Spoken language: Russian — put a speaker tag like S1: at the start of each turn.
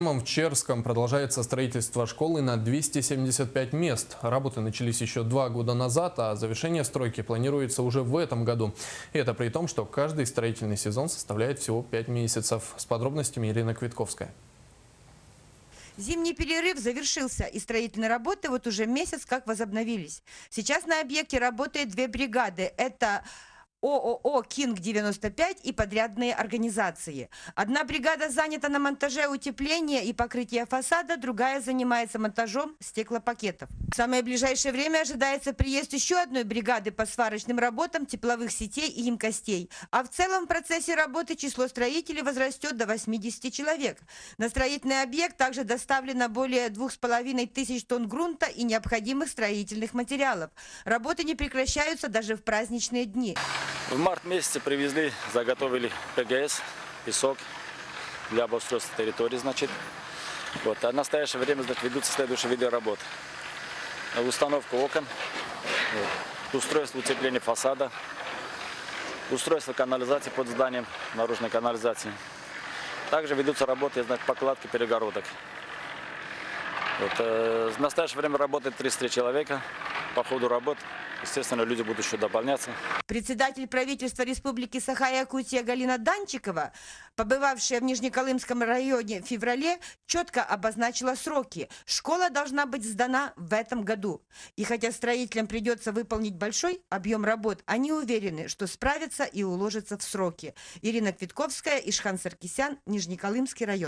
S1: В Черском продолжается строительство школы на 275 мест. Работы начались еще 2 года назад, а завершение стройки планируется уже в этом году. И это при том, что каждый строительный сезон составляет всего 5 месяцев. С подробностями Ирина Квитковская.
S2: Зимний перерыв завершился, и строительные работы вот уже месяц как возобновились. Сейчас на объекте работает 2 бригады. Это ООО «Кинг-95» и подрядные организации. Одна бригада занята на монтаже утепления и покрытия фасада, другая занимается монтажом стеклопакетов. В самое ближайшее время ожидается приезд еще одной бригады по сварочным работам тепловых сетей и емкостей. А в целом в процессе работы число строителей возрастет до 80 человек. На строительный объект также доставлено более 2500 тонн грунта и необходимых строительных материалов. Работы не прекращаются даже в праздничные дни.
S3: В март месяце привезли, заготовили ПГС, песок для обустройства территории, Вот. А в настоящее время, ведутся следующие виды работ. Установка окон, устройство утепления фасада, устройство канализации под зданием, наружной канализации. Также ведутся работы, покладки перегородок. В настоящее время работает 33 человека. По ходу работ, естественно, люди будут еще дополняться.
S2: Председатель правительства Республики Саха-Якутия Галина Данчикова, побывавшая в Нижнеколымском районе в феврале, четко обозначила сроки. Школа должна быть сдана в этом году. И хотя строителям придется выполнить большой объем работ, они уверены, что справятся и уложатся в сроки. Ирина Квитковская, Ишхан Саркисян, Нижнеколымский район.